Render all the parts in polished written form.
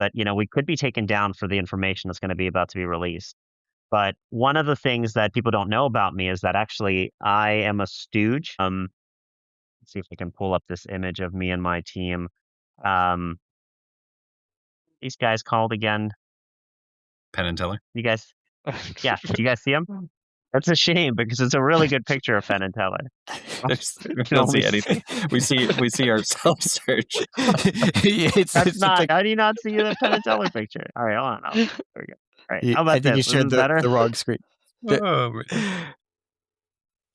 that, we could be taken down for the information that's going to be about to be released. But one of the things that people don't know about me is that actually I am a stooge. Let's see if I can pull up this image of me and my team. Um, these guys called again. Penn and Teller. You guys, yeah. Do you guys see them? That's a shame because it's a really good picture of Penn and Teller. We don't see anything. We see ourselves, Serge. That's not. How do you not see the Penn and Teller picture? All right, hold on. There we go. All right. How about I think this? you shared the wrong screen.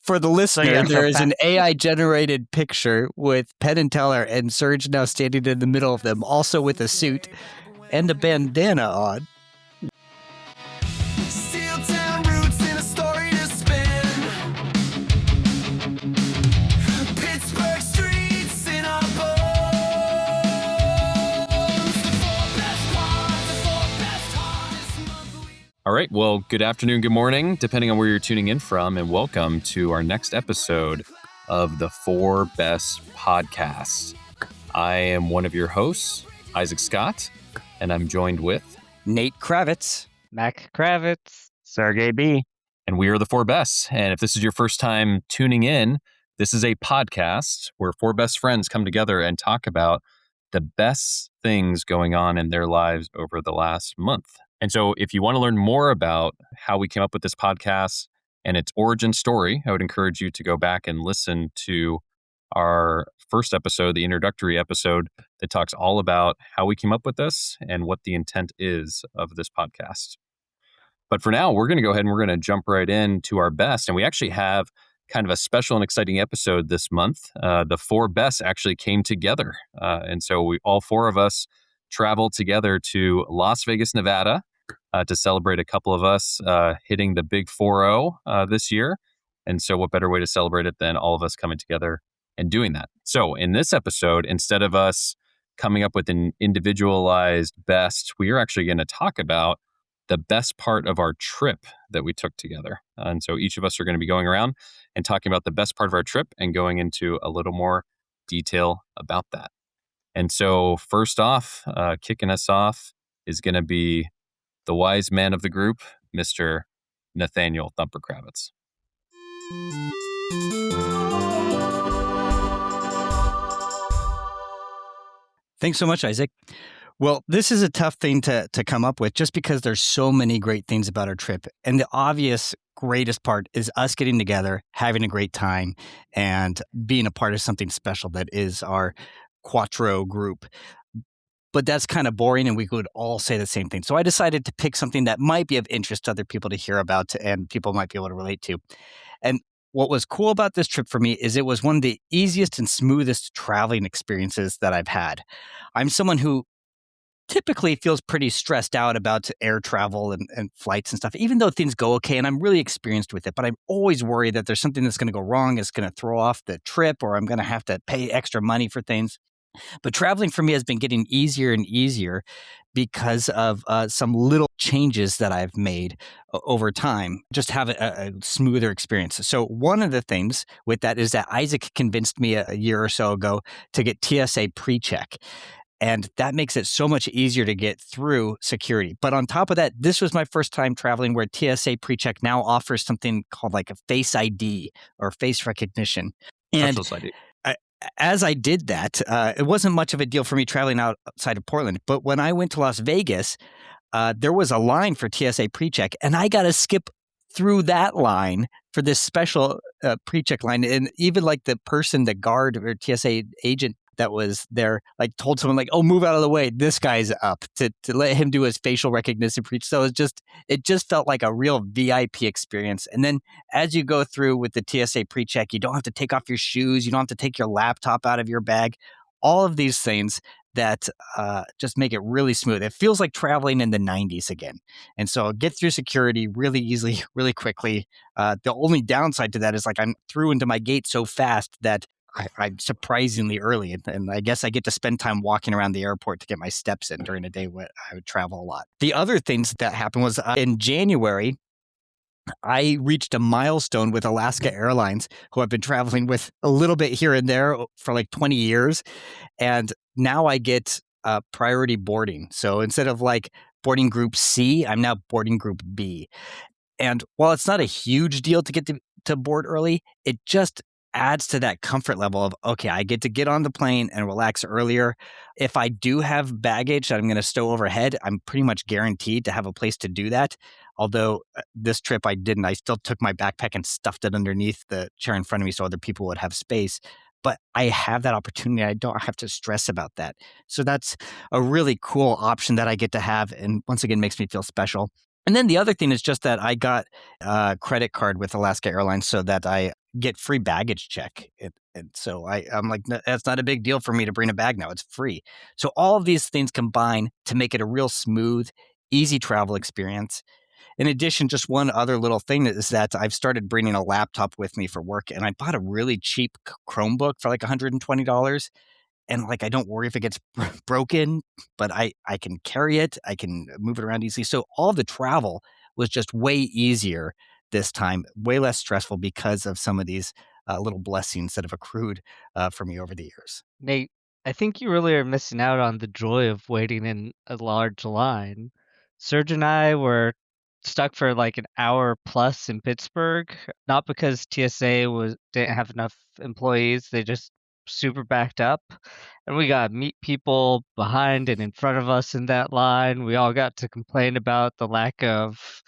For the listener, there is an AI-generated picture with Penn and Teller and Serge now standing in the middle of them, also with a suit and a bandana on. All right. Well, good afternoon, good morning, depending on where you're tuning in from, and welcome to our next episode of the Four Best Podcasts. I am one of your hosts, Isaac Scott, and I'm joined with Nate Kravitz, Mac Kravitz, Sergey B. And we are the Four Bests. And if this is your first time tuning in, this is a podcast where four best friends come together and talk about the best things going on in their lives over the last month. And so if you want to learn more about how we came up with this podcast and its origin story, I would encourage you to go back and listen to our first episode, the introductory episode that talks all about how we came up with this and what the intent is of this podcast. But for now, we're going to go ahead and we're going to jump right into our best. And we actually have kind of a special and exciting episode this month. The four bests actually came together. And so all four of us traveled together to Las Vegas, Nevada, to celebrate a couple of us hitting the big 4-0 this year. And so what better way to celebrate it than all of us coming together and doing that? So in this episode, instead of us coming up with an individualized best, we are actually going to talk about the best part of our trip that we took together. And so each of us are going to be going around and talking about the best part of our trip and going into a little more detail about that. And so first off, kicking us off is going to be the wise man of the group, Mr. Nathaniel Thumper Kravitz. Thanks so much, Isaac. Well, this is a tough thing to come up with just because there's so many great things about our trip. And the obvious greatest part is us getting together, having a great time, and being a part of something special that is our Quattro group. But that's kind of boring and we could all say the same thing. So I decided to pick something that might be of interest to other people to hear about and people might be able to relate to. And what was cool about this trip for me is it was one of the easiest and smoothest traveling experiences that I've had. I'm someone who typically feels pretty stressed out about air travel and flights and stuff, even though things go okay and I'm really experienced with it. But I'm always worried that there's something that's going to go wrong, it's going to throw off the trip, or I'm going to have to pay extra money for things. But traveling for me has been getting easier and easier because of some little changes that I've made over time. Just have a smoother experience. So one of the things with that is that Isaac convinced me a year or so ago to get TSA PreCheck. And that makes it so much easier to get through security. But on top of that, this was my first time traveling where TSA PreCheck now offers something called like a Face ID or face recognition. And Touchless ID. As I did that, it wasn't much of a deal for me traveling outside of Portland. But when I went to Las Vegas, there was a line for TSA PreCheck, and I got to skip through that line for this special PreCheck line. And even like the guard or TSA agent that was there, like told someone like, "Oh, move out of the way. This guy's up," to let him do his facial recognition. So it just felt like a real VIP experience. And then as you go through with the TSA PreCheck, you don't have to take off your shoes. You don't have to take your laptop out of your bag. All of these things that just make it really smooth. It feels like traveling in the 90s again. And so get through security really easily, really quickly. The only downside to that is like I'm through into my gate so fast that I'm surprisingly early, and I guess I get to spend time walking around the airport to get my steps in during a day where I would travel a lot. The other things that happened was in January, I reached a milestone with Alaska Airlines, who I've been traveling with a little bit here and there for like 20 years. And now I get priority boarding. So instead of like boarding group C, I'm now boarding group B. And while it's not a huge deal to get to board early, it just adds to that comfort level of, okay, I get to get on the plane and relax earlier. If I do have baggage that I'm going to stow overhead, I'm pretty much guaranteed to have a place to do that. Although this trip I didn't. I still took my backpack and stuffed it underneath the chair in front of me so other people would have space. But I have that opportunity. I don't have to stress about that. So that's a really cool option that I get to have. And once again, makes me feel special. And then the other thing is just that I got a credit card with Alaska Airlines so that I get free baggage check. And so I'm like, "No, that's not a big deal for me to bring a bag now. It's free." So all of these things combine to make it a real smooth, easy travel experience. In addition, just one other little thing is that I've started bringing a laptop with me for work, and I bought a really cheap Chromebook for like $120. And like, I don't worry if it gets broken, but I can carry it. I can move it around easily. So all the travel was just way easier this time, way less stressful because of some of these little blessings that have accrued for me over the years. Nate, I think you really are missing out on the joy of waiting in a large line. Serge and I were stuck for like an hour plus in Pittsburgh, not because TSA didn't have enough employees, they just super backed up. And we got to meet people behind and in front of us in that line. We all got to complain about the lack of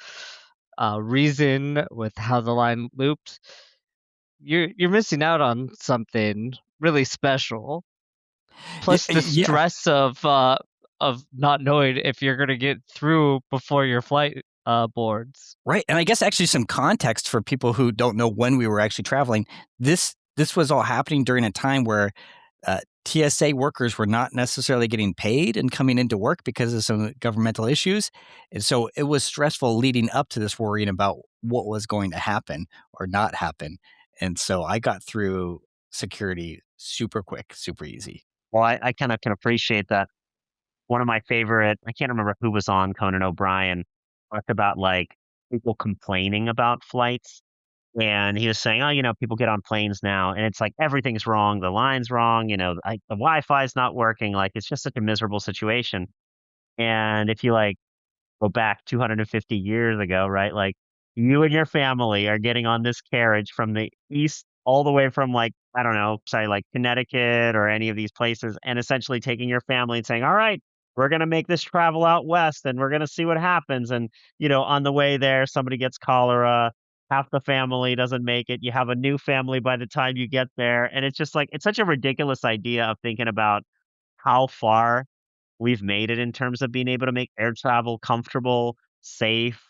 reason with how the line looped. You're missing out on something really special. Plus the Yeah, stress of not knowing if you're gonna get through before your flight boards. right. And I guess actually some context for people who don't know when we were actually traveling. This was all happening during a time where TSA workers were not necessarily getting paid and coming into work because of some governmental issues. And so it was stressful leading up to this, worrying about what was going to happen or not happen. And so I got through security super quick, super easy. Well, I kind of can appreciate that. One of my favorite, I can't remember who was on Conan O'Brien, talked about like people complaining about flights. And he was saying, oh, people get on planes now and it's like everything's wrong. The line's wrong. The Wi Fi is not working. Like it's just such a miserable situation. And if you like go back 250 years ago, right? Like you and your family are getting on this carriage from the east all the way from like, I don't know, say like Connecticut or any of these places, and essentially taking your family and saying, all right, we're going to make this travel out west and we're going to see what happens. And, on the way there, somebody gets cholera. Half the family doesn't make it. You have a new family by the time you get there. And it's just like, it's such a ridiculous idea of thinking about how far we've made it in terms of being able to make air travel comfortable, safe,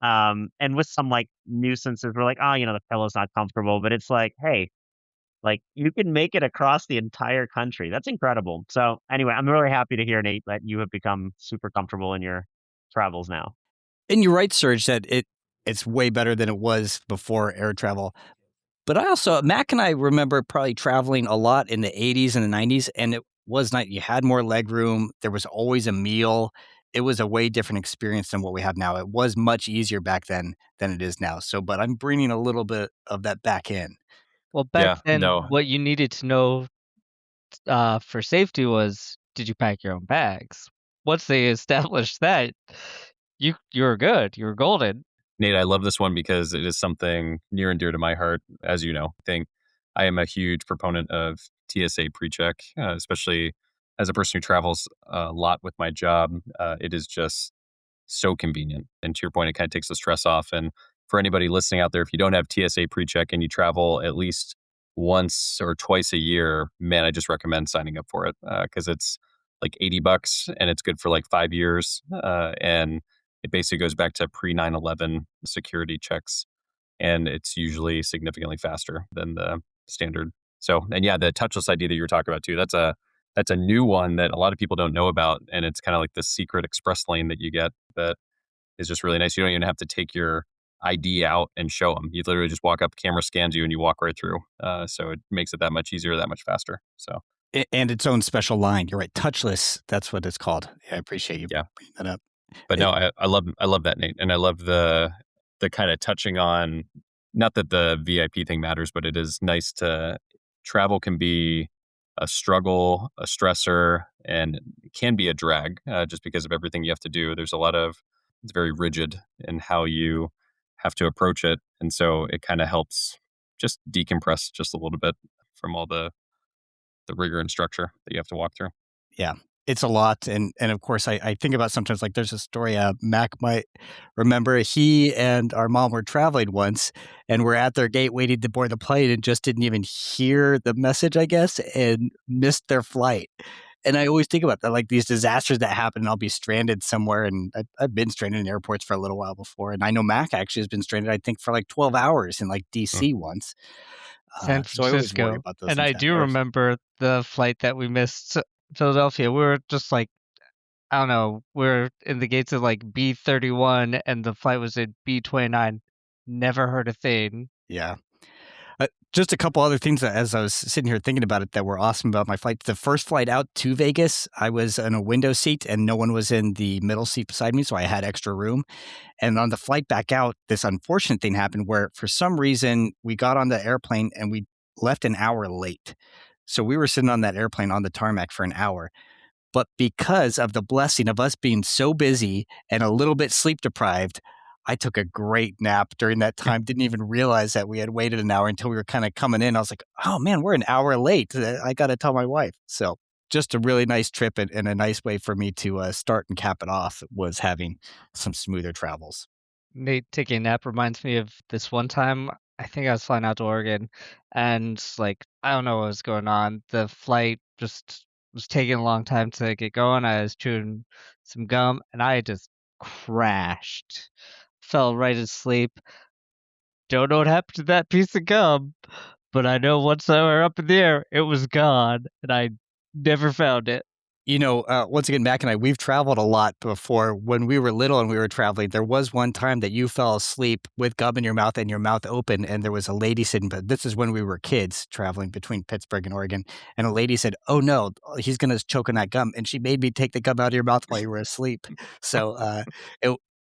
and with some like nuisances. We're like, oh, the pillow's not comfortable, but it's like, hey, like you can make it across the entire country. That's incredible. So anyway, I'm really happy to hear, Nate, that you have become super comfortable in your travels now. And you're right, Serge, that it's way better than it was before air travel. But I also, Mac and I remember probably traveling a lot in the 80s and the 90s, and it was not, you had more leg room. There was always a meal. It was a way different experience than what we have now. It was much easier back then than it is now. So, but I'm bringing a little bit of that back in. Well, back Yeah, then, no. what you needed to know for safety was, did you pack your own bags? Once they established that, you were good. You were golden. Nate, I love this one because it is something near and dear to my heart, as you know. I am a huge proponent of TSA PreCheck, especially as a person who travels a lot with my job. It is just so convenient. And to your point, it kind of takes the stress off. And for anybody listening out there, if you don't have TSA PreCheck and you travel at least once or twice a year, man, I just recommend signing up for it because it's like $80 and it's good for like 5 years. And it basically goes back to pre 9/11 security checks. And it's usually significantly faster than the standard. So, and yeah, the touchless ID that you were talking about too, that's a new one that a lot of people don't know about. And it's kind of like the secret express lane that you get that is just really nice. You don't even have to take your ID out and show them. You literally just walk up, camera scans you, and you walk right through. So it makes it that much easier, that much faster. So And its own special line. You're right. Touchless. That's what it's called. Yeah, I appreciate you yeah, bringing that up. but no, I love that, Nate, and I love the kind of touching on. Not that the VIP thing matters, but it is nice to travel can be a struggle, a stressor, and it can be a drag just because of everything you have to do. It's very rigid in how you have to approach it. And so it kind of helps just decompress just a little bit from all the rigor and structure that you have to walk through. Yeah, it's a lot, and of course, I think about sometimes, like, there's a story, Mac might remember. He and our mom were traveling once, and we're at their gate waiting to board the plane and just didn't even hear the message, I guess, and missed their flight. And I always think about that, like, these disasters that happen, and I'll be stranded somewhere, and I've been stranded in airports for a little while before, and I know Mac actually has been stranded, I think, for, like, 12 hours in, like, Mm. DC once. San So I always worry Francisco. about those And things I do happening. remember the flight that we missed, Philadelphia. We were just like, I don't know, we're in the gates of like B-31 and the flight was at B-29. Never heard a thing. Yeah. Just a couple other things that, as I was sitting here thinking about it, that were awesome about my flight. The first flight out to Vegas, I was in a window seat and no one was in the middle seat beside me, so I had extra room. And on the flight back out, this unfortunate thing happened where for some reason we got on the airplane and we left an hour late. So we were sitting on that airplane on the tarmac for an hour. But because of the blessing of us being so busy and a little bit sleep deprived, I took a great nap during that time. Didn't even realize that we had waited an hour until we were kind of coming in. I was like, oh man, we're an hour late. I got to tell my wife. So just a really nice trip and a nice way for me to start and cap it off was having some smoother travels. Nate taking a nap reminds me of this one time. I think I was flying out to Oregon and like, I don't know what was going on. The flight just was taking a long time to get going. I was chewing some gum and I just crashed. Fell right asleep. Don't know what happened to that piece of gum, but I know once I were up in the air, it was gone, and I never found it. Once again, Mac and I, we've traveled a lot before. When we were little and we were traveling, there was one time that you fell asleep with gum in your mouth and your mouth open, and there was a lady sitting, but this is when we were kids traveling between Pittsburgh and Oregon, and a lady said, oh no, he's going to choke on that gum, and she made me take the gum out of your mouth while you were asleep. So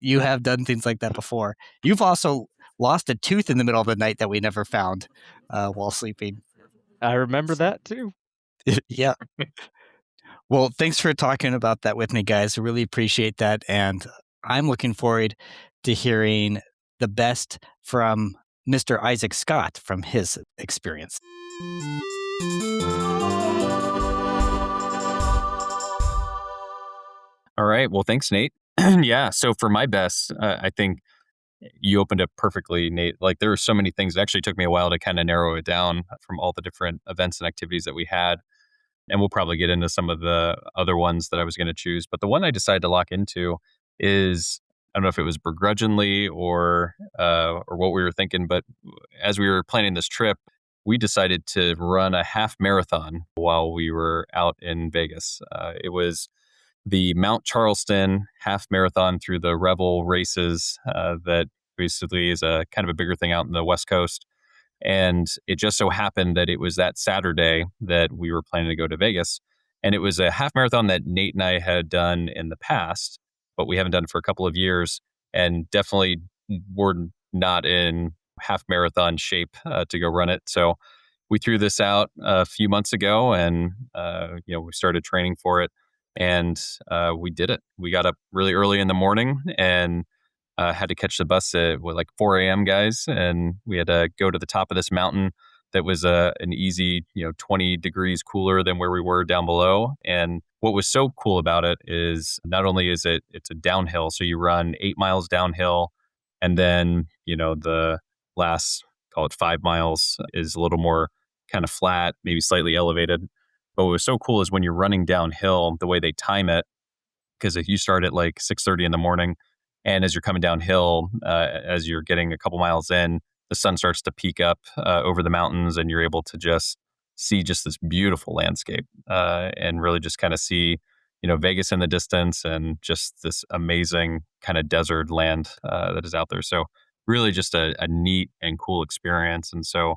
you have done things like that before. You've also lost a tooth in the middle of the night that we never found while sleeping. I remember that too. Yeah. Well, thanks for talking about that with me, guys. I really appreciate that. And I'm looking forward to hearing the best from Mr. Isaac Scott from his experience. All right. Well, thanks, Nate. Yeah. So for my best, I think you opened up perfectly, Nate. Like there were so many things. It actually took me a while to kind of narrow it down from all the different events and activities that we had. And we'll probably get into some of the other ones that I was going to choose. But the one I decided to lock into is, I don't know if it was begrudgingly or what we were thinking, but as we were planning this trip, we decided to run a half marathon while we were out in Vegas. It was the Mount Charleston half marathon through the Revel races that basically is a kind of a bigger thing out in the West Coast. And it just so happened that it was that Saturday that we were planning to go to Vegas. And it was a half marathon that Nate and I had done in the past, but we haven't done for a couple of years. And definitely were not in half marathon shape to go run it. So we threw this out a few months ago and, we started training for it. And we did it. We got up really early in the morning and had to catch the bus at like 4 a.m. guys, and we had to go to the top of this mountain that was an easy 20 degrees cooler than where we were down below. And what was so cool about it is not only is it's a downhill, so you run 8 miles downhill, and then the last, call it 5 miles, is a little more kind of flat, maybe slightly elevated. But what was so cool is when you're running downhill, the way they time it, because if you start at like 6:30 in the morning, and as you're coming downhill, as you're getting a couple miles in, the sun starts to peak up over the mountains, and you're able to just see just this beautiful landscape and really just kind of see, Vegas in the distance and just this amazing kind of desert land that is out there. So really just a neat and cool experience. And so if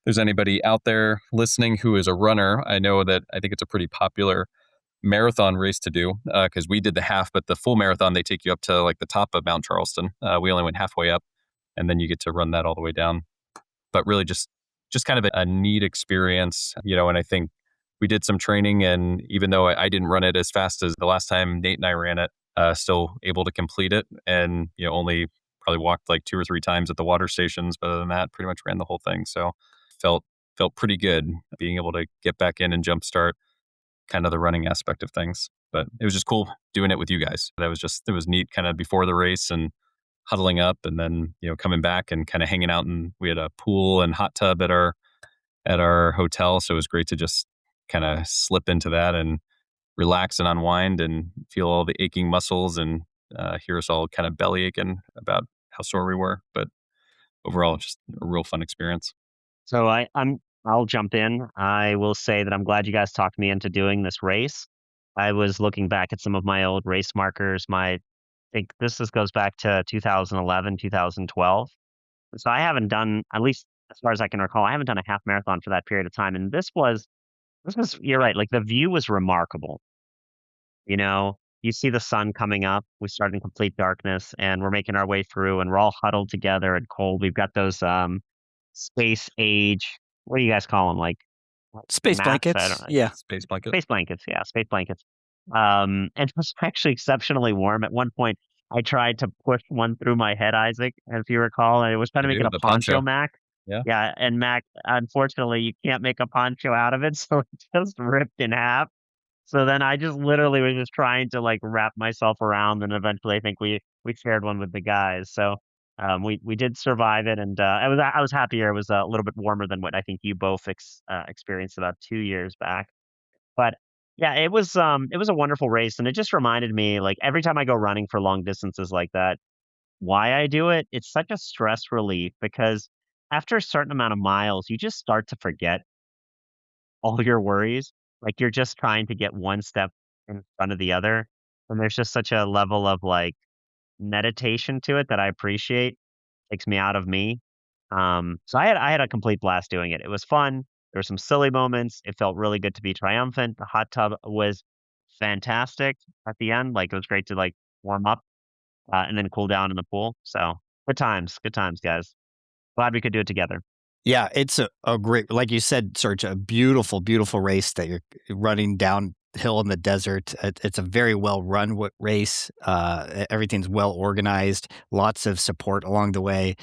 there's anybody out there listening who is a runner, I think it's a pretty popular marathon race to do because we did the half, but the full marathon, they take you up to like the top of Mount Charleston. We only went halfway up, and then you get to run that all the way down. But really just kind of a neat experience, and I think we did some training, and even though I didn't run it as fast as the last time Nate and I ran it, still able to complete it, and only probably walked like 2 or 3 times at the water stations, but other than that, pretty much ran the whole thing. So felt pretty good being able to get back in and jumpstart kind of the running aspect of things. But it was just cool doing it with you guys. It was neat kind of before the race and huddling up, and then coming back and kind of hanging out, and we had a pool and hot tub at our hotel, so it was great to just kind of slip into that and relax and unwind and feel all the aching muscles and hear us all kind of belly aching about how sore we were. But overall, just a real fun experience. So I'll jump in. I will say that I'm glad you guys talked me into doing this race. I was looking back at some of my old race markers. I think goes back to 2011, 2012. So I haven't done, at least as far as I can recall, I haven't done a half marathon for that period of time. And you're right. Like the view was remarkable. You see the sun coming up. We start in complete darkness and we're making our way through and we're all huddled together and cold. We've got those space age, what do you guys call them? Like Space mats? I don't blankets. know. Yeah. Space blanket. Space blankets. Yeah, space blankets. And it was actually exceptionally warm. At one point, I tried to push one through my head, Isaac, as you recall, and it was trying to You make do, it a the poncho, poncho. Mac. Yeah. Yeah, and Mac, unfortunately, you can't make a poncho out of it, so it just ripped in half. So then I just literally was just trying to like wrap myself around, and eventually I think we shared one with the guys. So we did survive it, and I was happier. It was a little bit warmer than what I think you both experienced about 2 years back. But yeah, it was a wonderful race, and it just reminded me, like every time I go running for long distances like that, why I do it. It's such a stress relief because after a certain amount of miles, you just start to forget all your worries. Like you're just trying to get one step in front of the other, and there's just such a level of like meditation to it that I appreciate. Takes me out of me. So I had a complete blast doing it. It was fun. There were some silly moments. It felt really good to be triumphant. The hot tub was fantastic at the end. Like it was great to like warm up and then cool down in the pool. So good times, guys. Glad we could do it together. Yeah, it's a great, like you said, Serge, a beautiful, beautiful race that you're running downhill in the desert. It's a very well run race. Everything's well organized, lots of support along the way.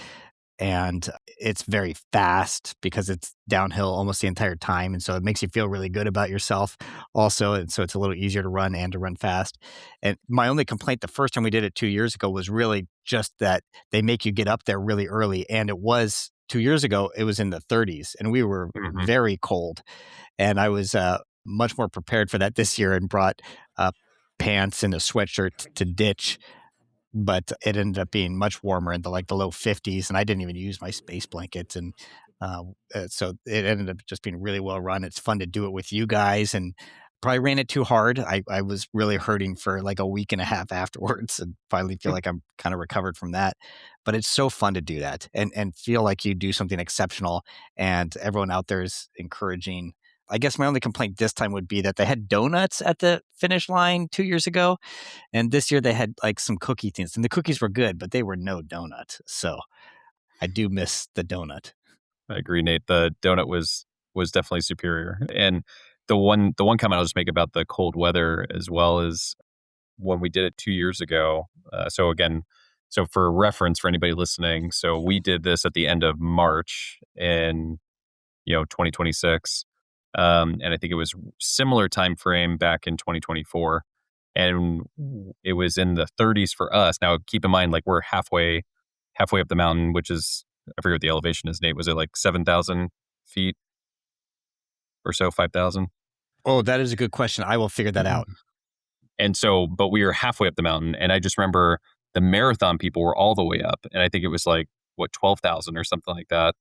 And it's very fast because it's downhill almost the entire time, and so it makes you feel really good about yourself also, and so it's a little easier to run and to run fast. And my only complaint the first time we did it 2 years ago was really just that they make you get up there really early, and it was 2 years ago, it was in the 30s, and we were Mhm. very cold, and I was, much more prepared for that this year and brought, uh, pants and a sweatshirt to ditch, but it ended up being much warmer in the low 50s, and I didn't even use my space blankets, and so it ended up just being really well run. It's fun to do it with you guys, and probably ran it too hard. I was really hurting for like a week and a half afterwards, and finally feel like I'm kind of recovered from that. But it's so fun to do that and feel like you do something exceptional, and everyone out there is encouraging. I guess my only complaint this time would be that they had donuts at the finish line 2 years ago, and this year they had like some cookie things, and the cookies were good, but they were no donut. So I do miss the donut. I agree, Nate. The donut was definitely superior. And the one comment I'll just make about the cold weather as well is when we did it 2 years ago. So again, so for reference for anybody listening, so we did this at the end of March in 2026, and I think it was similar time frame back in 2024, and it was in the 30s for us. Now keep in mind, like we're halfway up the mountain, which is, I forget what the elevation is, Nate. Was it like 7,000 feet or so, 5,000? Oh, that is a good question. I will figure that out. And so, but we were halfway up the mountain, and I just remember the marathon people were all the way up, and I think it was like 12,000 or something like that.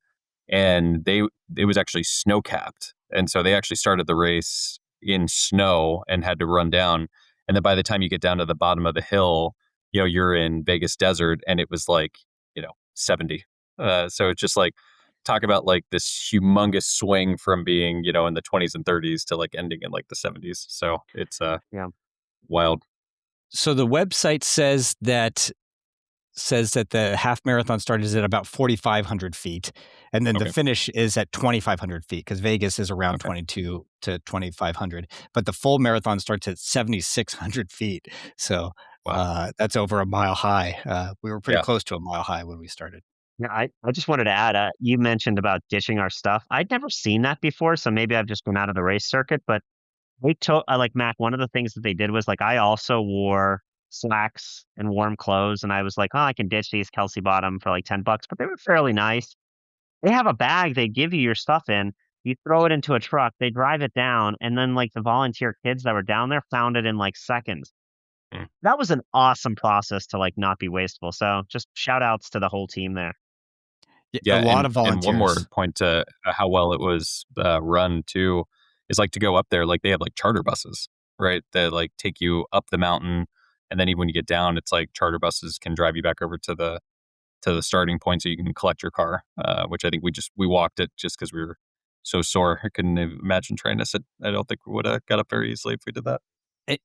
And it was actually snow capped, and so they actually started the race in snow and had to run down. And then by the time you get down to the bottom of the hill, you're in Vegas desert, and it was like 70. So it's just like, talk about like this humongous swing from being in the 20s and 30s to like ending in like the 70s. So it's Yeah. wild. So the website says that says that the half marathon start is at about 4,500 feet. And then the Okay. finish is at 2,500 feet because Vegas is around 22 to 2,500. But the full marathon starts at 7,600 feet. So Wow. that's over a mile high. We were pretty Yeah. close to a mile high when we started. Yeah, I just wanted to add, you mentioned about ditching our stuff. I'd never seen that before, so maybe I've just been out of the race circuit. But they took, like Mac, one of the things that they did was like I also wore slacks and warm clothes, and I was like, oh, I can ditch these Kelsey bottom for like $10, but they were fairly nice. They have a bag they give you your stuff in. You throw it into a truck, they drive it down, and then like the volunteer kids that were down there found it in like seconds. Mm. That was an awesome process to like not be wasteful. So just shout outs to the whole team there. A Yeah, lot of and one more volunteers. point to how well it was run too is like to go up there, like they have like charter buses, right? That like take you up the mountain, and then even when you get down, it's like charter buses can drive you back over to the starting point so you can collect your car. Which I think we walked it just because we were so sore. I couldn't imagine trying to sit. I don't think we would have got up very easily if we did that.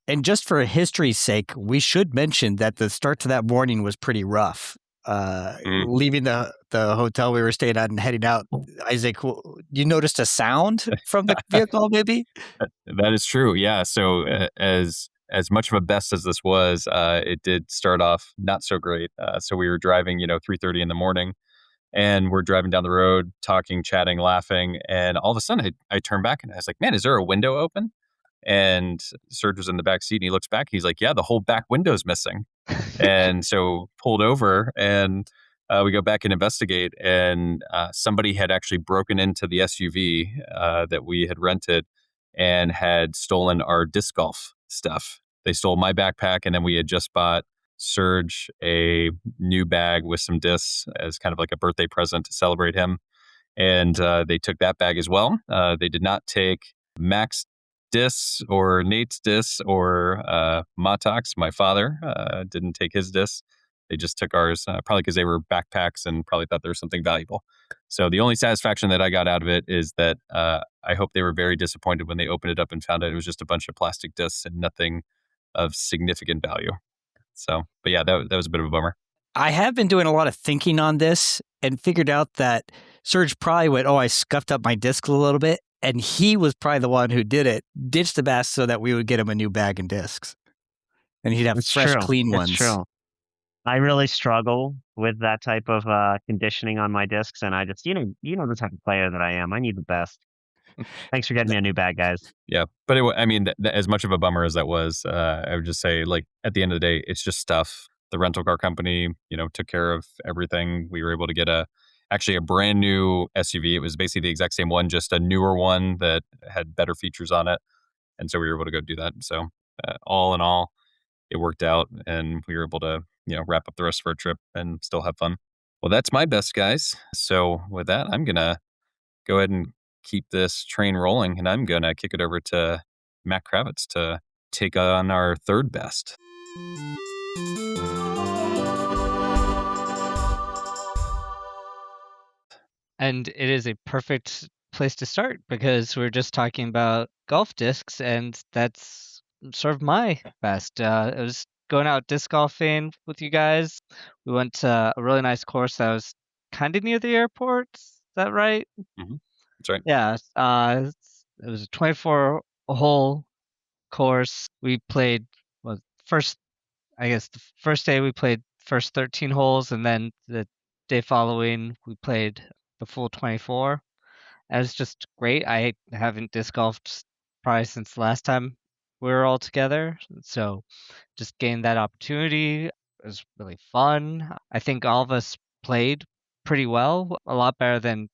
And just for history's sake, we should mention that the start to that morning was pretty rough. Mm. Leaving the hotel we were staying at and heading out, Isaac, you noticed a sound from the vehicle, maybe? That is true. Yeah. So as much of a best as this was, it did start off not so great. So we were driving, 3:30 in the morning, and we're driving down the road, talking, chatting, laughing, and all of a sudden I turn back and I was like, "Man, is there a window open?" And Serge was in the back seat, and he looks back. He's like, "Yeah, the whole back window's missing." And so pulled over, and we go back and investigate, and somebody had actually broken into the SUV that we had rented and had stolen our disc golf stuff. They stole my backpack, and then we had just bought Serge a new bag with some discs as kind of like a birthday present to celebrate him. And they took that bag as well. They did not take Mac's discs or Nate's discs or Mot Ttocs. My father didn't take his discs. They just took ours, probably because they were backpacks and probably thought there was something valuable. So the only satisfaction that I got out of it is that I hope they were very disappointed when they opened it up and found out it was just a bunch of plastic discs and nothing of significant value. So, but yeah, that was a bit of a bummer. I have been doing a lot of thinking on this and figured out that Serge probably went, I scuffed up my discs a little bit. And he was probably the one who did it, ditched the bass so that we would get him a new bag and discs. And he'd have It's fresh, true. clean It's ones. true. I really struggle with that type of conditioning on my discs, and I just, the type of player that I am. I need the best. Thanks for getting me a new bag, guys. Yeah, but I mean, as much of a bummer as that was, I would just say, like, at the end of the day, it's just stuff. The rental car company, took care of everything. We were able to get actually a brand new SUV. It was basically the exact same one, just a newer one that had better features on it, and so we were able to go do that. So, all in all, it worked out, and we were able to, wrap up the rest of our trip and still have fun. Well, that's my best, guys. So with that, I'm gonna go ahead and keep this train rolling, and I'm going to kick it over to Matt Kravitz to take on our third best. And it is a perfect place to start because we're just talking about golf discs, and that's sort of my best. I was going out disc golfing with you guys. We went to a really nice course that was kind of near the airport. Is that right? Mm-hmm. That's right. Yeah. It was a 24-hole course. We played first. I guess the first day we played first 13 holes, and then the day following we played the full 24. And it was just great. I haven't disc golfed probably since the last time we were all together, so just gained that opportunity. It was really fun. I think all of us played pretty well, a lot better than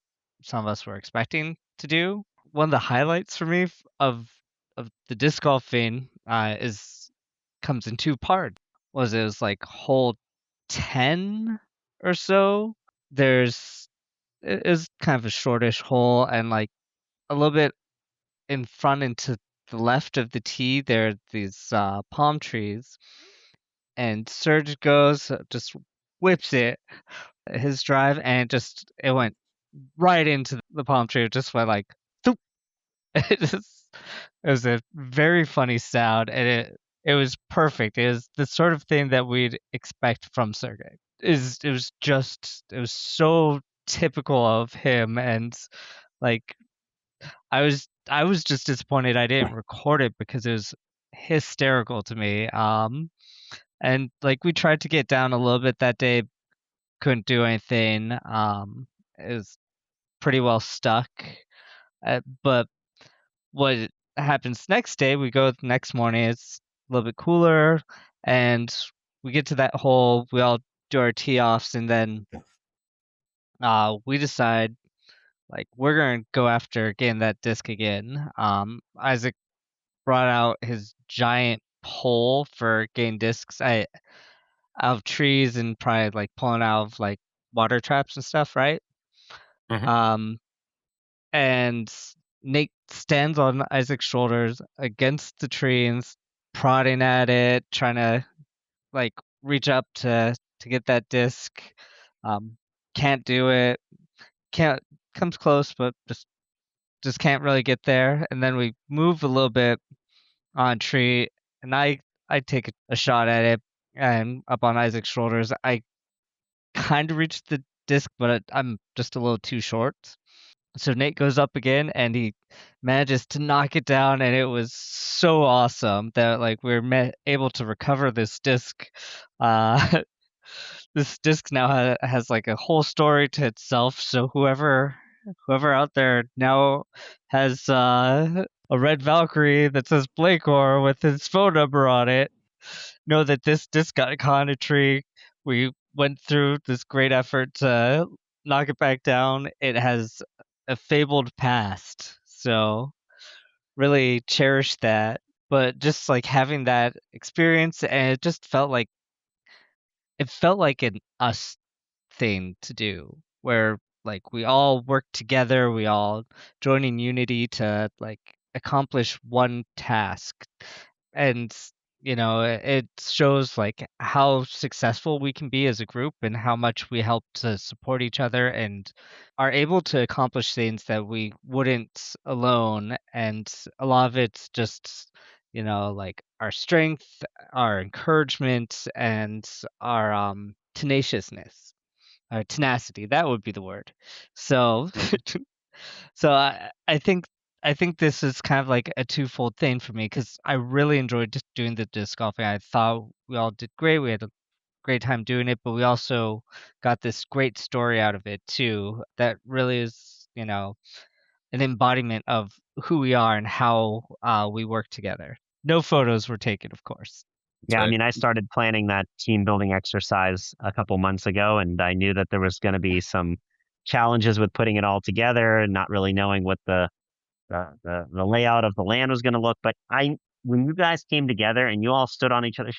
some of us were expecting to do. One of the highlights for me of the disc golfing is comes in two parts. It was like hole 10 or so. It is kind of a shortish hole, and like a little bit in front and to the left of the tee there are these palm trees, and Serge goes just whips his drive, and it went right into the palm tree. It just went like thoop. It was a very funny sound, and it was perfect. It was the sort of thing that we'd expect from Sergey. it was so typical of him, and like I was just disappointed I didn't record it because it was hysterical to me. And like we tried to get down a little bit that day, couldn't do anything. It was pretty well stuck. But what happens next day, we go the next morning, it's a little bit cooler, and we get to that hole, we all do our tee offs, and then we decide like we're gonna go after getting that disc again. Isaac brought out his giant pole for getting discs out of trees and probably like pulling out of like water traps and stuff, right? Mhm. And Nate stands on Isaac's shoulders against the tree and prodding at it, trying to like reach up to get that disc. Can't do it. Can't comes close, but just can't really get there. And then we move a little bit on a tree, and I take a shot at it and up on Isaac's shoulders. I kind of reached the disc, but I'm just a little too short. So Nate goes up again and he manages to knock it down, and it was so awesome that like we were able to recover this disc. Uh, this disc now has like a whole story to itself. So whoever out there now has a red Valkyrie that says Blakor with his phone number on it, know that this disc got caught in a tree. We went through this great effort to knock it back down. It has a fabled past, so really cherish that. But just like having that experience, and it felt like an us thing to do, where like we all work together, we all join in unity to like accomplish one task. And it shows like how successful we can be as a group and how much we help to support each other and are able to accomplish things that we wouldn't alone. And a lot of it's just like our strength, our encouragement, and our tenaciousness, tenacity, that would be the word. So so I think this is kind of like a twofold thing for me because I really enjoyed just doing the disc golfing. I thought we all did great. We had a great time doing it, but we also got this great story out of it too. That really is, an embodiment of who we are and how we work together. No photos were taken, of course. Yeah, I right. mean, I started planning that team building exercise a couple months ago, and I knew that there was going to be some challenges with putting it all together and not really knowing what the layout of the land was going to look. But when you guys came together and you all stood on each other's,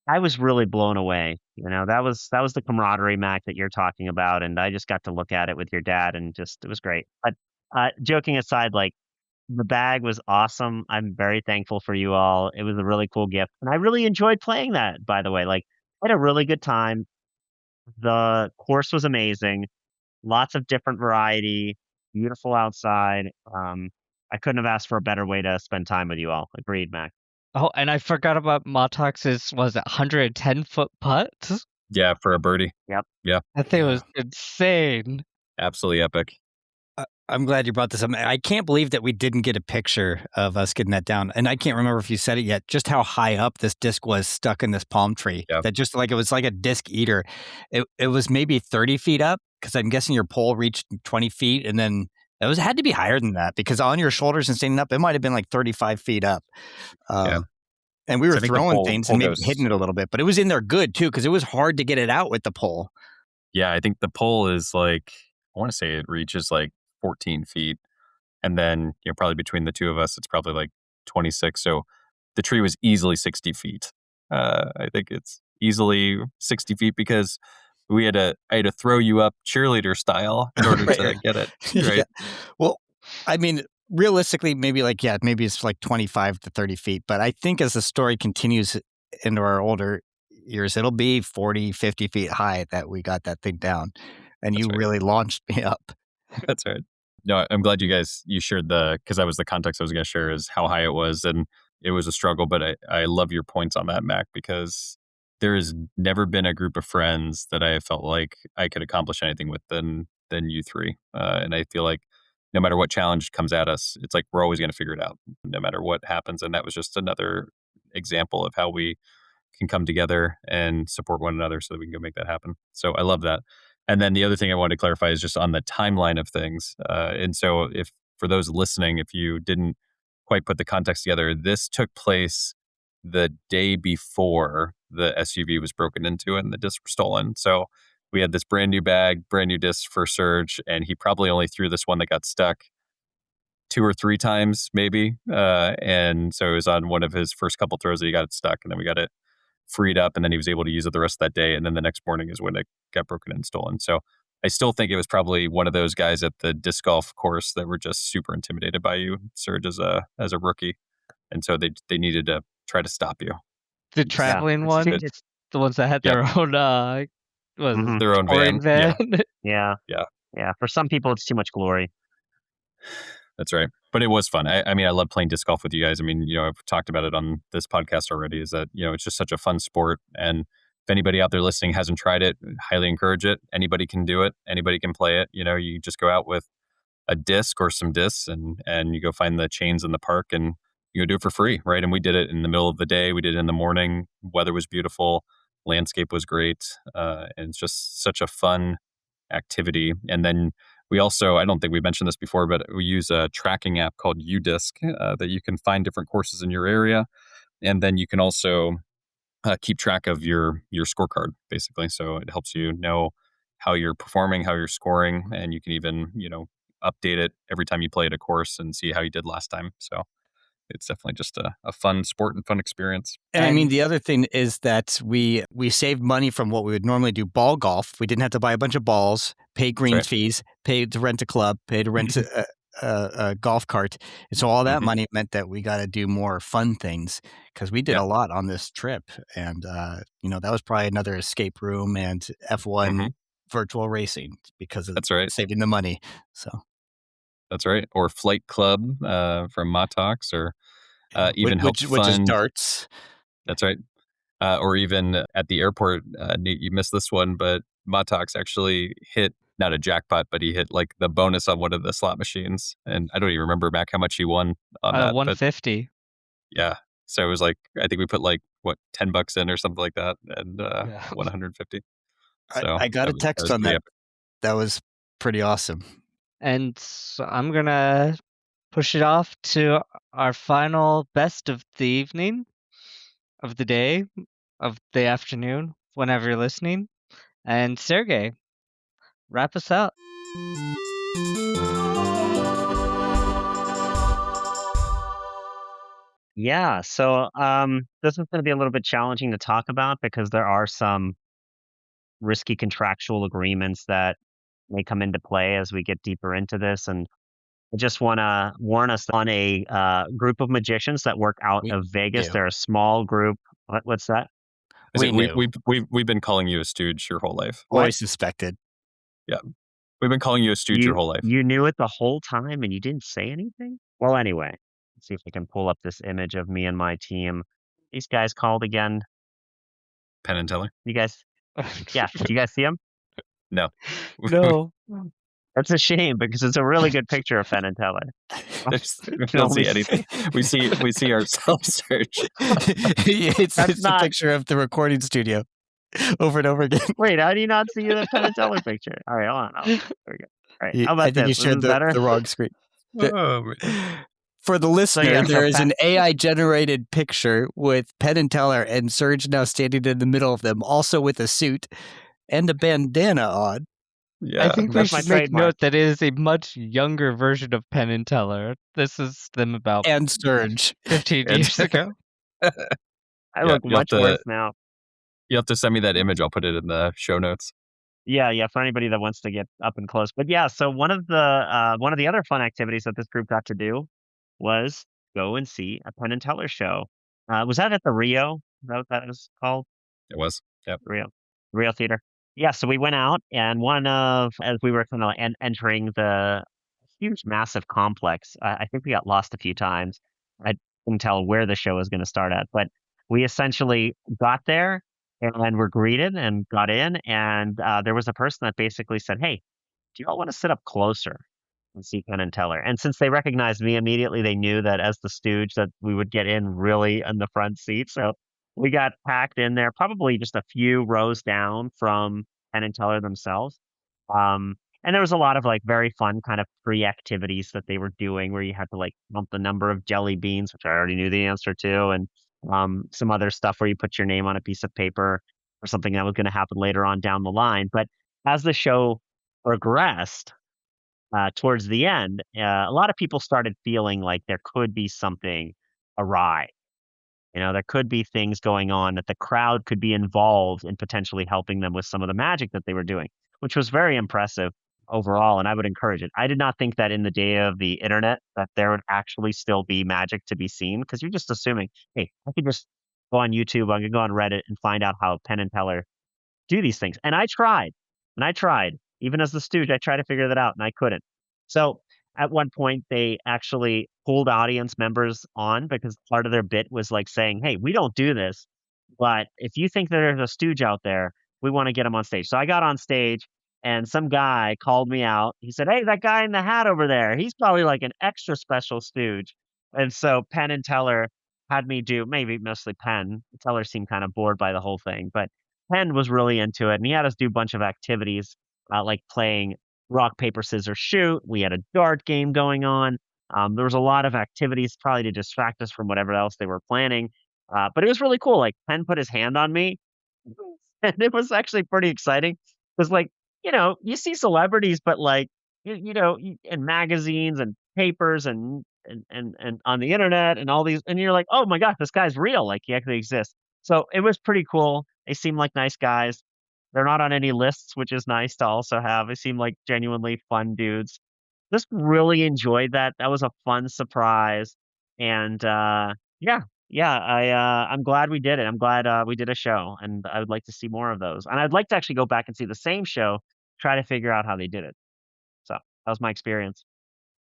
I was really blown away. That was the camaraderie, Mac, that you're talking about, and I just got to look at it with your dad, and just it was great. But joking aside, like the bag was awesome. I'm very thankful for you all. It was a really cool gift, and I really enjoyed playing that. By the way, like I had a really good time. The course was amazing. Lots of different variety. Beautiful outside. I couldn't have asked for a better way to spend time with you all. Agreed, Mac. Oh, and I forgot about Mot Ttocs' was it 110-foot putt? Yeah, for a birdie. Yep. Yeah, That thing Yeah. was insane. absolutely epic. I'm glad you brought this up. I can't believe that we didn't get a picture of us getting that down. And I can't remember if you said it yet, just how high up this disc was stuck in this palm tree. Yeah. That just like, it was like a disc eater. It was maybe 30 feet up because I'm guessing your pole reached 20 feet. And then had to be higher than that because on your shoulders and standing up, it might have been like 35 feet up. Yeah. And we So were I think the throwing pole things and maybe goes- hitting it a little bit, but it was in there good too because it was hard to get it out with the pole. Yeah, I think the pole is like, I want to say it reaches like 14 feet. And then, probably between the two of us, it's probably like 26. So the tree was easily 60 feet. I think it's easily 60 feet because I had to throw you up cheerleader style in order to get it. Right. Yeah. Well, I mean, realistically, maybe it's like 25 to 30 feet. But I think as the story continues into our older years, it'll be 40, 50 feet high that we got that thing down. And That's you right. really launched me up. That's right. No, I'm glad you shared because that was the context I was going to share is how high it was. And it was a struggle, but I love your points on that, Mac, because there has never been a group of friends that I felt like I could accomplish anything with than you three. And I feel like no matter what challenge comes at us, it's like we're always going to figure it out, no matter what happens. And that was just another example of how we can come together and support one another so that we can go make that happen. So I love that. And then the other thing I wanted to clarify is just on the timeline of things. And so if for those listening, if you didn't quite put the context together, this took place the day before the SUV was broken into and the discs were stolen. So we had this brand new bag, brand new disc for Serge, and he probably only threw this one that got stuck 2 or 3 times, maybe. And so it was on one of his first couple throws that he got it stuck, and then we got it freed up, and then he was able to use it the rest of that day. And then the next morning is when it got broken and stolen. So I still think it was probably one of those guys at the disc golf course that were just super intimidated by you, Serge, as a rookie, and so they needed to try to stop you. The Yeah, traveling it's, ones, it's the ones that had Yeah. their own what was it, Mhm. Their own touring van. van. yeah, Yeah. yeah. For some people, it's too much glory. That's right. But it was fun. I mean, I love playing disc golf with you guys. I mean, I've talked about it on this podcast already, is that, it's just such a fun sport. And if anybody out there listening hasn't tried it, highly encourage it. Anybody can do it. Anybody can play it. You just go out with a disc or some discs and you go find the chains in the park and you go do it for free, right? And we did it in the middle of the day. We did it in the morning. Weather was beautiful. Landscape was great. And it's just such a fun activity. And then we also, I don't think we mentioned this before, but we use a tracking app called UDisc that you can find different courses in your area. And then you can also keep track of your scorecard, basically. So it helps you know how you're performing, how you're scoring, and you can even, update it every time you play at a course and see how you did last time. So it's definitely just a fun sport and fun experience. And I mean, And the other thing is that we saved money from what we would normally do ball golf. We didn't have to buy a bunch of balls, pay greens right. fees, pay to rent a club, pay to rent a golf cart. And so all that Mhm. money meant that we got to do more fun things because we did Yeah. a lot on this trip. And, that was probably another escape room and F1 Mhm. virtual racing because of That's right. saving the money. So That's right. Or Flight Club from Mot Ttocs, or even helped which is fund. darts. That's right. Or even at the airport, Nate, you missed this one, but Mot Ttocs actually hit, not a jackpot, but he hit like the bonus on one of the slot machines. And I don't even remember back how much he won on that. But 150. yeah. So it was like, I think we put like, what, $10 in or something like that, and Yeah. 150. So I got a that text was on pretty that. epic. That was pretty awesome. And so I'm gonna push it off to our final best of the evening, of the day, of the afternoon, whenever you're listening. And Sergey, wrap us out. Yeah. So this is going to be a little bit challenging to talk about because there are some risky contractual agreements that may come into play as we get deeper into this. And I just want to warn us on a group of magicians that work out We of Vegas. knew. They're a small group. What's that? Is We it, knew. we've been calling you a stooge your whole life. What? Always suspected. Yeah. We've been calling you a stooge your whole life. You knew it the whole time and you didn't say anything? Well, anyway, let's see if I can pull up this image of me and my team. These guys called again. Penn and Teller? You guys, yeah, did you guys see them? No. No. That's a shame because it's a really good picture of Penn and Teller. We can don't only see anything. We see ourselves, Serge. it's That's a not- picture of the recording studio over and over again. Wait, how do you not see the Penn and Teller picture? All right, hold on. There we go. All right, how about I think you this? This shared is better. the wrong screen. Oh, man. For the listener, yeah, so there is Pat- an AI generated picture with Penn and Teller and Serge now standing in the middle of them, also with a suit and a bandana on. Yeah. I think we that's my should make trademark. note that it is a much younger version of Penn and Teller. This is them about And Serge. 15 And- years ago. I Yeah, look you'll have much to- worse now. You have to send me that image. I'll put it in the show notes. Yeah, for anybody that wants to get up and close. But yeah, so one of the other fun activities that this group got to do was go and see a Penn and Teller show. Was that at the Rio? Is that what that was called? It was. Yep. Rio Theater. Yeah, so we went out, and as we were kind of entering the huge, massive complex, I think we got lost a few times. I couldn't tell where the show was going to start at, but we essentially got there, and were greeted and got in. And there was a person that basically said, "Hey, do you all want to sit up closer and see Penn and Teller?" And since they recognized me immediately, they knew that as the stooge that we would get in really in the front seat. So we got packed in there, probably just a few rows down from Penn and Teller themselves. Um, and there was a lot of like very fun kind of free activities that they were doing where you had to like count the number of jelly beans, which I already knew the answer to, and some other stuff where you put your name on a piece of paper or something that was going to happen later on down the line. But as the show progressed towards the end, a lot of people started feeling like there could be something awry. There could be things going on that the crowd could be involved in potentially helping them with some of the magic that they were doing, which was very impressive overall. And I would encourage it. I did not think that in the day of the internet that there would actually still be magic to be seen because you're just assuming, hey, I could just go on YouTube, I could go on Reddit and find out how Penn and Teller do these things. And I tried, and I tried. Even as the stooge, I tried to figure that out, and I couldn't. So at one point, they actually pulled audience members on because part of their bit was like saying, "Hey, we don't do this, but if you think that there's a stooge out there, we want to get him on stage." So I got on stage, and some guy called me out. He said, "Hey, that guy in the hat over there, he's probably like an extra special stooge." And so Penn and Teller had me do maybe mostly Penn. Teller seemed kind of bored by the whole thing, but Penn was really into it, and he had us do a bunch of activities, like playing rock, paper, scissors, shoot. We had a dart game going on. There was a lot of activities probably to distract us from whatever else they were planning. But it was really cool. Like Penn put his hand on me, and it was actually pretty exciting. Because like, you see celebrities, but like, in magazines and papers and on the internet and all these, and you're like, oh my gosh, this guy's real. Like he actually exists. So it was pretty cool. They seem like nice guys. They're not on any lists, which is nice to also have. They seem like genuinely fun dudes. Just really enjoyed that. That was a fun surprise. And yeah, yeah, I'm glad we did it. I'm glad we did a show, and I would like to see more of those. And I'd like to actually go back and see the same show, try to figure out how they did it. So that was my experience.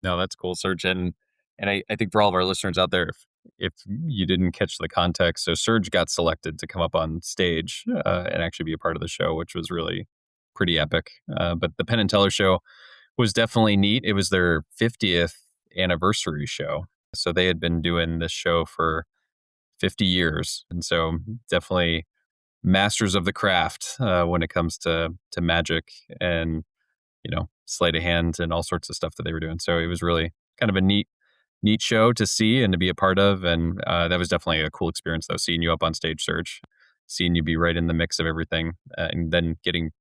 No, that's cool, Serge. And I think for all of our listeners out there, if you didn't catch the context, so Serge got selected to come up on stage and actually be a part of the show, which was really pretty epic. But the Penn and Teller show was definitely neat. It was their 50th anniversary show. So they had been doing this show for 50 years. And so definitely masters of the craft when it comes to magic and, sleight of hand and all sorts of stuff that they were doing. So it was really kind of a neat show to see and to be a part of. And that was definitely a cool experience, though, seeing you up on stage, Serge, seeing you be right in the mix of everything, and then getting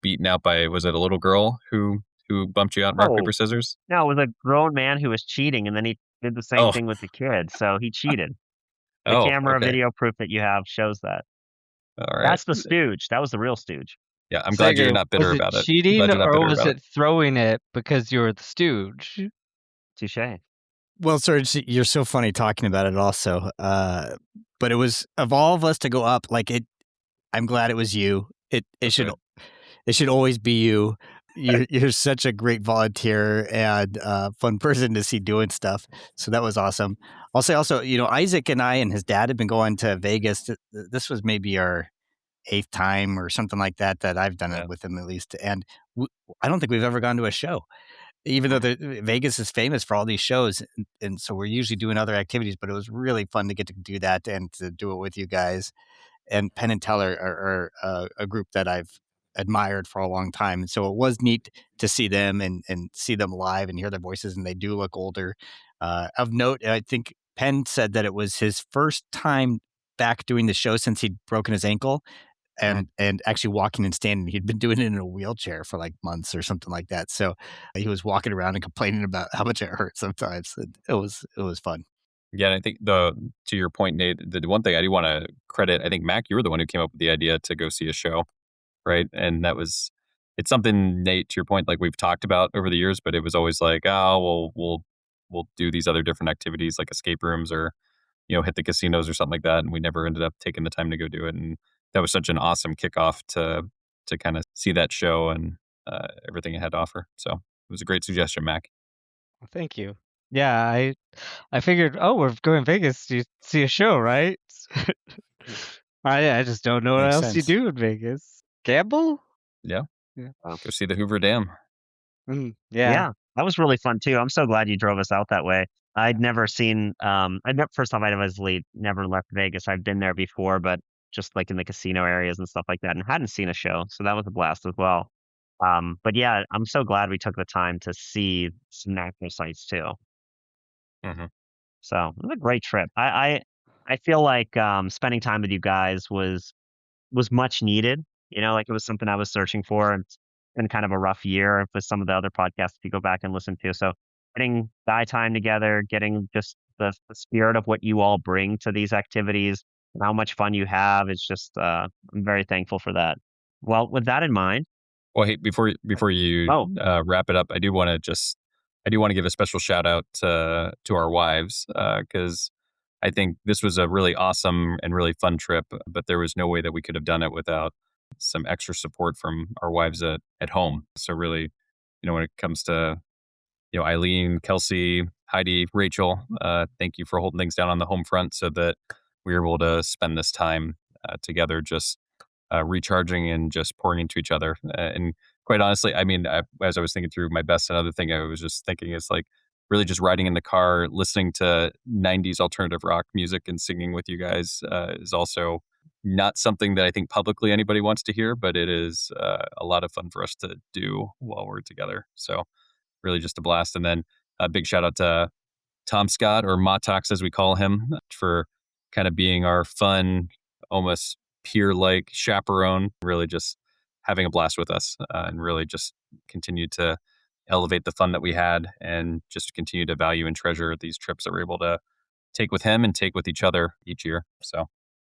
beaten out by, was it a little girl who bumped you out in rock, Oh, paper, scissors? no, it was a grown man who was cheating, and then he did the same Oh, thing with the kid. So he cheated. The oh, camera okay. video proof that you have shows that. All right. That's the stooge. That was the real stooge. Yeah, I'm glad you're Sega, not bitter was it about it. cheating Glad you're not or bitter was about it throwing it because you were the stooge? Touche. Well, Serge, you're so funny talking about it also. But it was of all of us to go up, like it. I'm glad it was you. Okay. It should always be you. You're such a great volunteer and fun person to see doing stuff. So that was awesome. I'll say also, Isaac and I and his dad have been going to Vegas. This was maybe our eighth time or something like that I've done Yeah. it with him at least. And I don't think we've ever gone to a show, even though Vegas is famous for all these shows. And so we're usually doing other activities, but it was really fun to get to do that and to do it with you guys. And Penn and Teller are a group that I've admired for a long time. And so it was neat to see them and see them live and hear their voices. And they do look older. Of note, I think Penn said that it was his first time back doing the show since he'd broken his ankle and actually walking and standing. He'd been doing it in a wheelchair for like months or something like that. So he was walking around and complaining about how much it hurt sometimes. It was fun. Yeah, and I think to your point, Nate, the one thing I do want to credit, I think Mac, you were the one who came up with the idea to go see a show, right? And it's something, Nate, to your point, like we've talked about over the years, but it was always like, oh, we'll do these other different activities like escape rooms or hit the casinos or something like that, and we never ended up taking the time to go do it. And that was such an awesome kickoff to kind of see that show and everything it had to offer. So it was a great suggestion, Mac. Well, thank you. Yeah, I figured, oh, we're going to Vegas to see a show, right? I just don't know what Makes else you sense. do in Vegas. Gamble? Yeah. Yeah. Oh. Go see the Hoover Dam. Yeah. Yeah, that was really fun too. I'm so glad you drove us out that way. I'd never seen, first off, I'd obviously never left Vegas. I've been there before, but just like in the casino areas and stuff like that, and hadn't seen a show. So that was a blast as well. But yeah, I'm so glad we took the time to see some natural sights too. Hmm. So it was a great trip. I feel like spending time with you guys was much needed. You know, like it was something I was searching for, and it's been kind of a rough year with some of the other podcasts if you go back and listen to. So getting die time together, getting just the spirit of what you all bring to these activities and how much fun you have, it's just I'm very thankful for that. Well, with that in mind, Well, hey, before you oh, wrap it up, I do want to give a special shout out to our wives because I think this was a really awesome and really fun trip, but there was no way that we could have done it without some extra support from our wives at home. So really, when it comes to Eileen, Kelsey, Heidi, Rachel, thank you for holding things down on the home front so that we were able to spend this time together, just recharging and just pouring into each other. And quite honestly, I mean, as I was thinking through my best, another thing I was just thinking is like really just riding in the car, listening to 90s alternative rock music and singing with you guys is also not something that I think publicly anybody wants to hear, but it is a lot of fun for us to do while we're together. So really just a blast. And then a big shout out to Tom Scott, or Mot Ttocs as we call him, for kind of being our fun, almost peer-like chaperone, really just having a blast with us and really just continue to elevate the fun that we had and just continue to value and treasure these trips that we're able to take with him and take with each other each year. So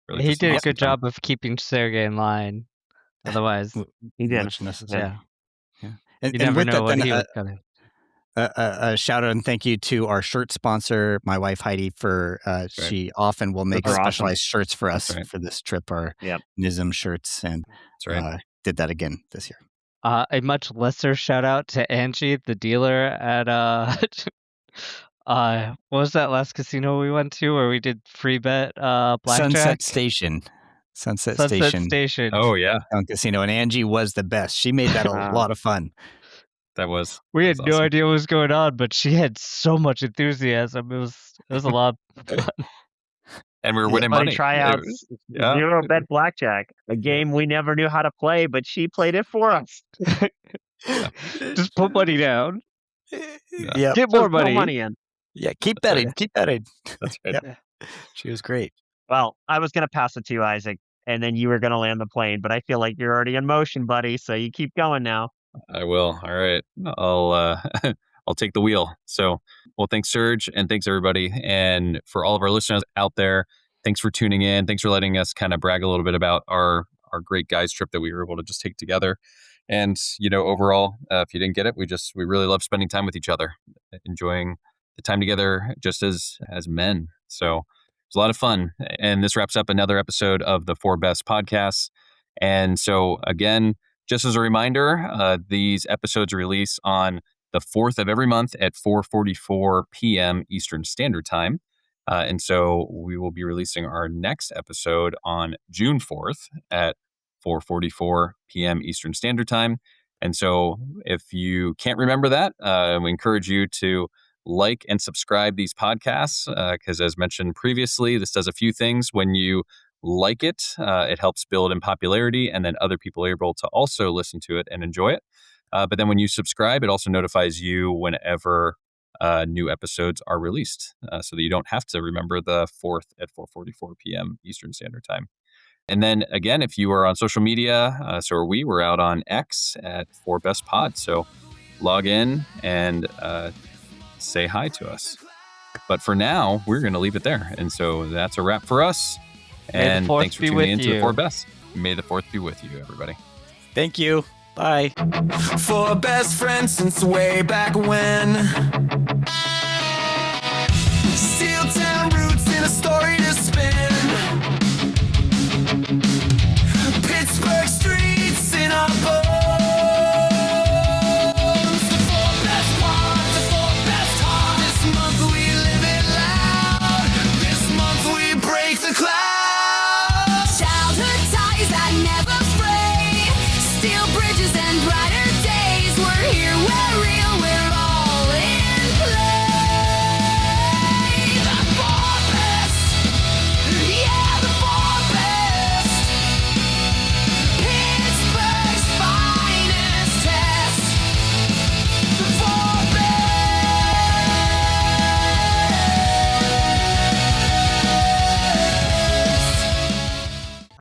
really He just an did a awesome good time. job of keeping Sergey in line. Otherwise, he did. Much necessary. yeah, Yeah. you And never with know that, what then he was gonna. a shout out and thank you to our shirt sponsor, my wife Heidi, for Right. she often will make are awesome. specialized shirts for us That's right. for this trip, our Yep. NISM shirts, and That's right. did that again this year. A much lesser shout out to Angie, the dealer at what was that last casino we went to where we did free bet blackjack? Sunset Sunset Station Station. Oh yeah, Casino, and Angie was the best. She made that a lot of fun. that was We that had was no awesome. idea what was going on, but she had so much enthusiasm. It was a lot of fun. And we were winning Funny money. tryouts, Yeah. 0 bet blackjack, a game we never knew how to play, but she played it for us. Just put money down. Yeah, Get Just more throw money. money in. yeah. Keep That's betting. right. Keep betting. That's right. Yep. She was great. Well, I was going to pass it to you, Isaac, and then you were going to land the plane, but I feel like you're already in motion, buddy. So you keep going now. I will. All right. I'll I'll take the wheel. So, well, thanks, Serge, and thanks everybody, and for all of our listeners out there. Thanks for tuning in. Thanks for letting us kind of brag a little bit about our great guys trip that we were able to just take together. And overall, if you didn't get it, we really love spending time with each other, enjoying the time together just as men. So it's a lot of fun. And this wraps up another episode of the Four Best Podcasts. And so again, just as a reminder, these episodes release on the 4th of every month at 4:44 p.m. Eastern Standard Time. And so we will be releasing our next episode on June 4th at 4:44 p.m. Eastern Standard Time. And so if you can't remember that, we encourage you to like and subscribe these podcasts because as mentioned previously, this does a few things. When you like it, it helps build in popularity, and then other people are able to also listen to it and enjoy it. But then when you subscribe, it also notifies you whenever new episodes are released so that you don't have to remember the 4th at 4:44 p.m. Eastern Standard Time. And then again, if you are on social media, so are we. We're out on X at 4BestPod. So log in and say hi to us. But for now, we're going to leave it there. And so that's a wrap for us. And thanks for tuning in to the 4 Best. May the 4th be with you, everybody. Thank you. Bye. 4 best friends since way back when. Steel town roots in a story to spin.